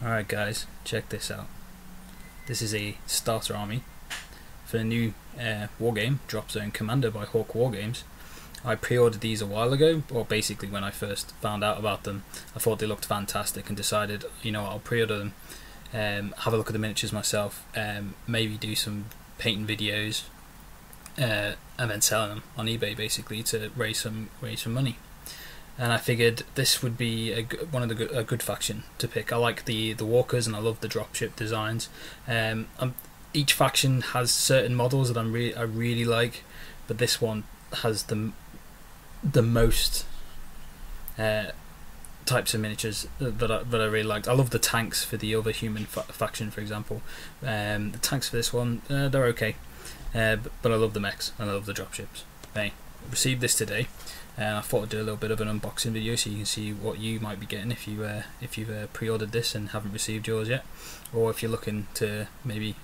Alright guys, check this out. This is a starter army for a new wargame, Dropzone Commander by Hawk Wargames. I pre-ordered these a while ago, or basically when I first found out about them. I thought they looked fantastic and decided, you know, I'll pre-order them, have a look at the miniatures myself, maybe do some painting videos, and then selling them on eBay basically to raise some money. And I figured this would be a good faction to pick. I like the walkers and I love the dropship designs. Each faction has certain models that I really like, but this one has the most types of miniatures that I really liked. I love the tanks for the other human faction, for example. The tanks for this one, they're okay, but I love the mechs and I love the dropships. Hey, received this today. And I thought I'd do a little bit of an unboxing video so you can see what you might be getting if you've pre-ordered this and haven't received yours yet, or if you're looking to maybe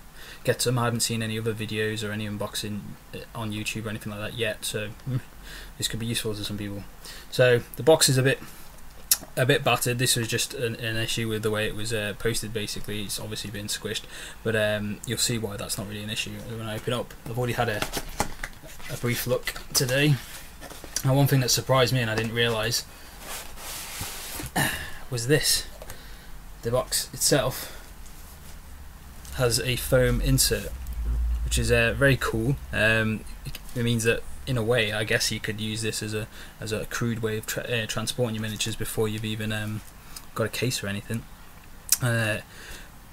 get some. I haven't seen any other videos or any unboxing on YouTube or anything like that yet, so this could be useful to some people. So the box is a bit battered. This was just an issue with the way it was posted. Basically, it's obviously been squished, but you'll see why that's not really an issue when I open up. I've already had a brief look today. And one thing that surprised me and I didn't realise was this. The box itself has a foam insert, which is very cool. It means that in a way, I guess you could use this as a crude way of transporting your miniatures before you've even got a case or anything.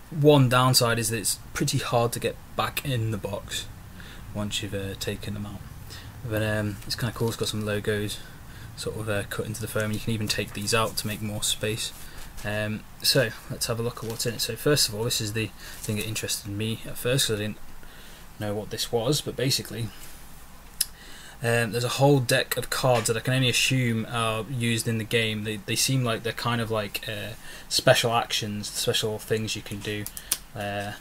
One downside is that it's pretty hard to get back in the box once you've taken them out. But it's kind of cool. It's got some logos sort of cut into the foam. You can even take these out to make more space. So let's have a look at what's in it. So first of all, this is the thing that interested me at first because I didn't know what this was. But basically, there's a whole deck of cards that I can only assume are used in the game. They seem like they're kind of like special actions, special things you can do. For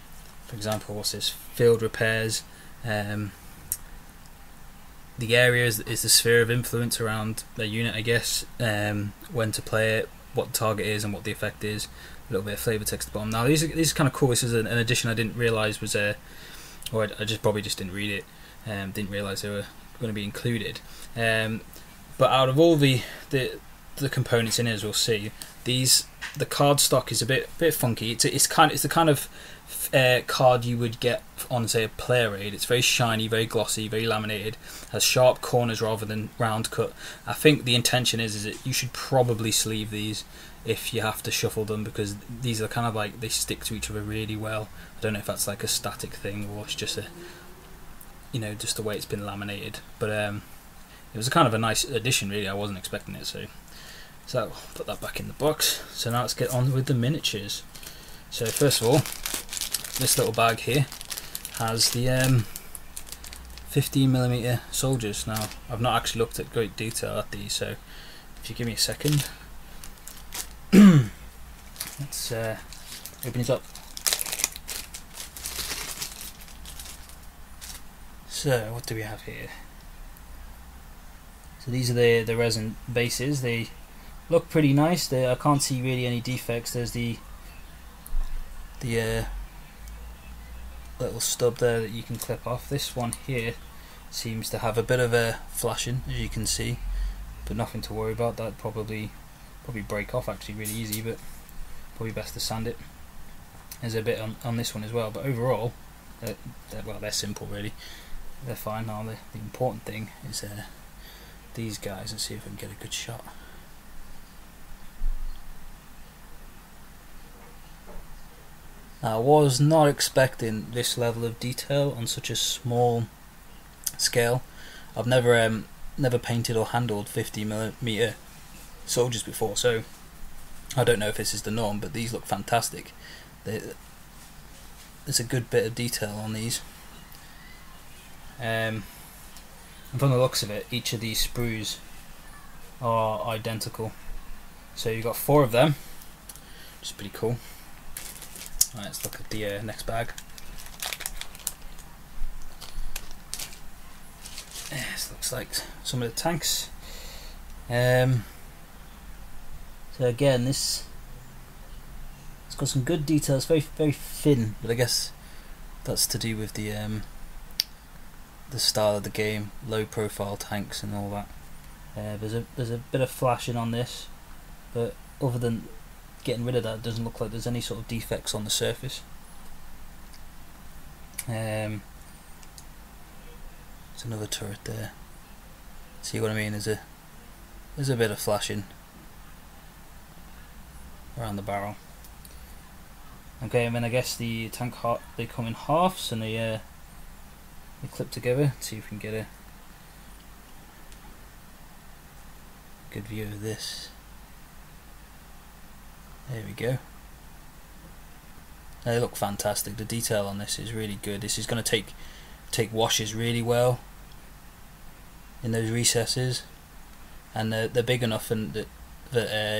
example, what's this? Field repairs. The area is the sphere of influence around the unit, I guess. When to play it, what the target is, and what the effect is. A little bit of flavour text at the bottom. Now these are kind of cool. This is an addition I didn't realise was or I probably just didn't read it. Didn't realise they were going to be included. But out of all the components in it, as we'll see, the card stock is a bit funky. It's the kind of card you would get on, say, a player aid. It's very shiny, very glossy, very laminated, has sharp corners rather than round cut. I think the intention is that you should probably sleeve these if you have to shuffle them, because these are kind of like, they stick to each other really well. I don't know if that's like a static thing or it's just just the way it's been laminated, but it was a kind of a nice addition really. I wasn't expecting it, so I'll put that back in the box. So now let's get on with the miniatures. So first of all, this little bag here has the 15mm soldiers. Now I've not actually looked at great detail at these, so if you give me a second, let's open it up. So what do we have here? So these are the resin bases. They look pretty nice. I can't see really any defects. There's the little stub there that you can clip off. This one here seems to have a bit of a flashing, as you can see, but nothing to worry about. That probably break off actually really easy, but probably best to sand it. There's a bit on this one as well, but overall they're simple really. They're fine. Now the important thing is these guys. Let's see if I can get a good shot. I was not expecting this level of detail on such a small scale. I've never painted or handled 50mm soldiers before, so I don't know if this is the norm, but these look fantastic. There's a good bit of detail on these. And from the looks of it, each of these sprues are identical. So you've got 4 of them, which is pretty cool. Right, let's look at the next bag. This looks like some of the tanks. So again, this It's got some good details. Very very thin, but I guess that's to do with the style of the game, low profile tanks and all that. There's a bit of flashing on this, but other than getting rid of that, it doesn't look like there's any sort of defects on the surface. There's another turret there. See what I mean? There's a bit of flashing around the barrel. Okay, and then I guess the tank they come in halves and they clip together. Let's see if we can get a good view of this. There we go. They look fantastic. The detail on this is really good. This is going to take washes really well in those recesses, and they're big enough and that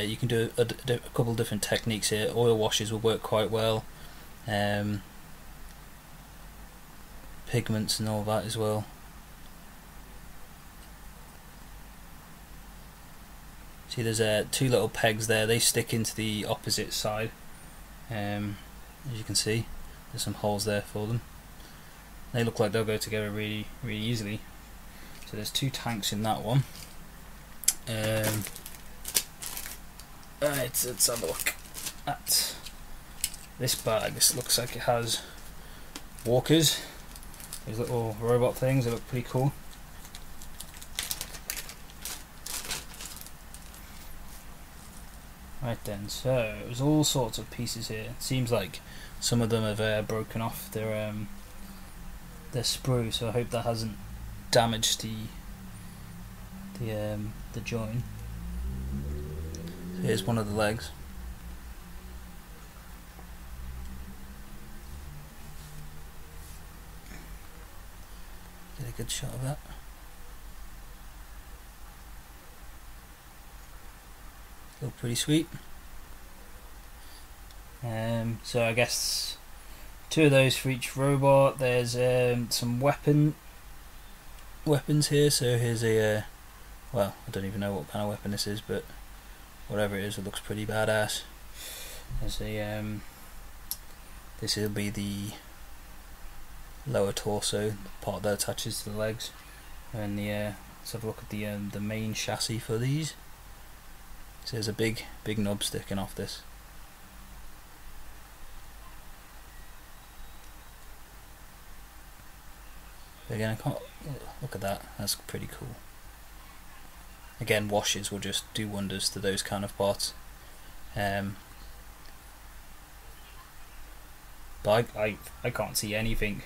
you can do a couple of different techniques here. Oil washes will work quite well, pigments and all that as well. See, there's two little pegs there. They stick into the opposite side. As you can see, there's some holes there for them. They look like they'll go together really really easily. So there's two tanks in that one. Right, let's have a look at this bag. This looks like it has walkers. These little robot things, they look pretty cool. Right then, so there's all sorts of pieces here. It seems like some of them have broken off their sprue, so I hope that hasn't damaged the join. So here's one of the legs. Get a good shot of that. Look pretty sweet. So I guess two of those for each robot. There's some weapons here. So here's a well, I don't even know what kind of weapon this is, but whatever it is, it looks pretty badass. There's a this will be the lower torso, the part that attaches to the legs, and let's have a look at the main chassis for these. So there's a big knob sticking off this. But again, I can't look at that. That's pretty cool. Again, washes will just do wonders to those kind of parts. But I can't see anything.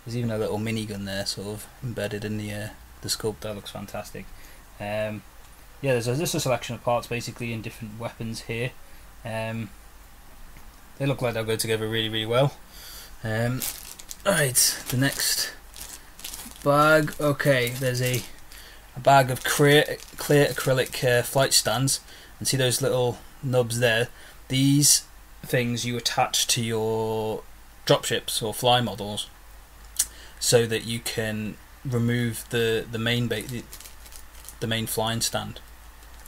There's even a little minigun there, sort of embedded in the sculpt. That looks fantastic. Yeah, there's just a selection of parts basically in different weapons here. They look like they'll go together really really well. Alright, the next bag. Okay, there's a bag of clear acrylic flight stands, and see those little nubs there. These things you attach to your dropships or fly models so that you can remove the main flying stand.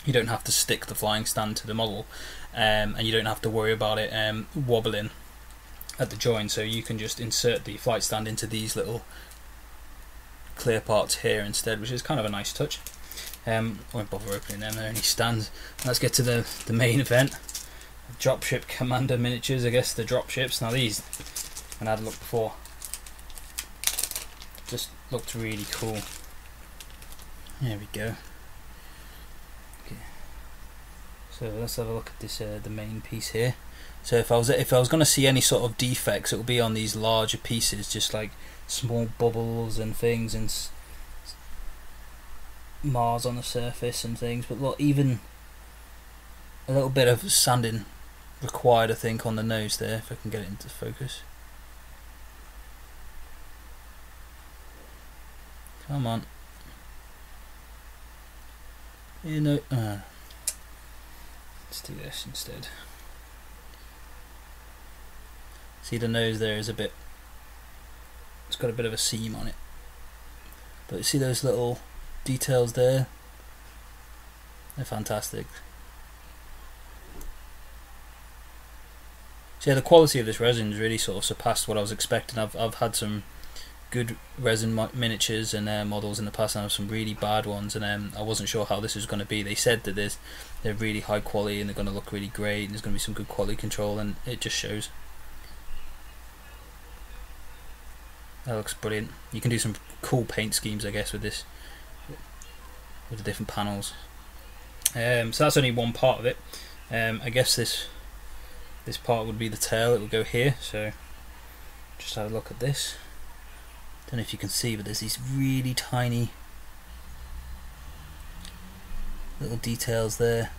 You don't have to stick the flying stand to the model, and you don't have to worry about it wobbling at the join, so you can just insert the flight stand into these little clear parts here instead, which is kind of a nice touch. I won't bother opening them, they're only stands. Let's get to the main event. Dropship Commander miniatures. I guess the dropships. Now these, when I had a look before, just looked really cool. There we go. Okay. So let's have a look at this the main piece here. So if I was going to see any sort of defects, it will be on these larger pieces, just like small bubbles and things and Mars on the surface and things. But look, even a little bit of sanding required, I think, on the nose there, if I can get it into focus. Come on. You know, let's do this instead. See, the nose there is a bit, it's got a bit of a seam on it, but you see those little details there? They're fantastic. So yeah, the quality of this resin has really sort of surpassed what I was expecting. I've had some good resin miniatures and models in the past, and I have some really bad ones, and I wasn't sure how this was going to be. They said that they're really high quality and they're going to look really great, and there's going to be some good quality control, and it just shows. That looks brilliant. You can do some cool paint schemes, I guess, with this, with the different panels. So that's only one part of it. I guess this part would be the tail. It would go here. So just have a look at this. Don't know if you can see, but there's these really tiny little details there.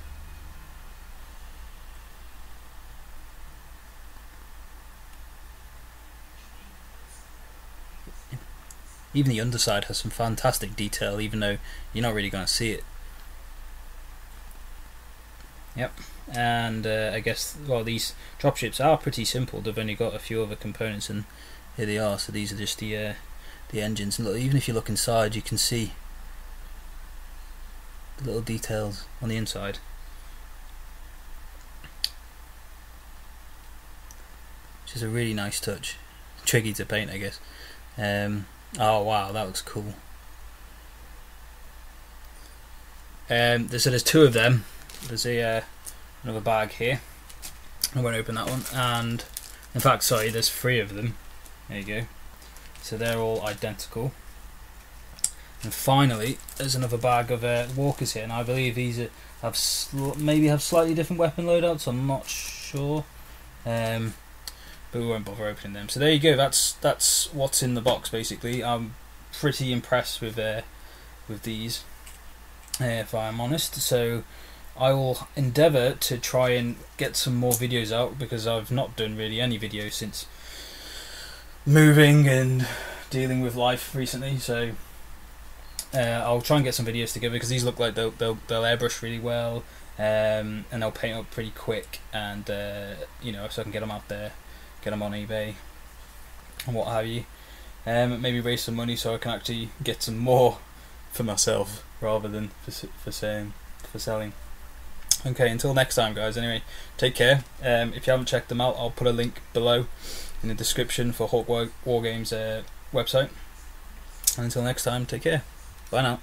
Even the underside has some fantastic detail, even though you're not really going to see it. Yep, and I guess, well, these dropships are pretty simple. They've only got a few other components, and here they are. So these are just the engines. And look, even if you look inside, you can see the little details on the inside. Which is a really nice touch. Tricky to paint, I guess. Oh wow, that looks cool. So there's two of them. There's another bag here. I won't open that one. And in fact, sorry, there's three of them. There you go. So they're all identical. And finally, there's another bag of walkers here, and I believe these maybe have slightly different weapon loadouts. I'm not sure. But we won't bother opening them. So there you go. That's what's in the box basically. I'm pretty impressed with these, if I'm honest. So I will endeavour to try and get some more videos out, because I've not done really any videos since moving and dealing with life recently. So I'll try and get some videos together, because these look like they'll airbrush really well, and they'll paint up pretty quick, and you know, so I can get them out there, get them on eBay and what have you, maybe raise some money so I can actually get some more for myself rather than for selling. Okay, until next time guys, anyway, take care. If you haven't checked them out, I'll put a link below in the description for Wargames website, and until next time, take care, bye now.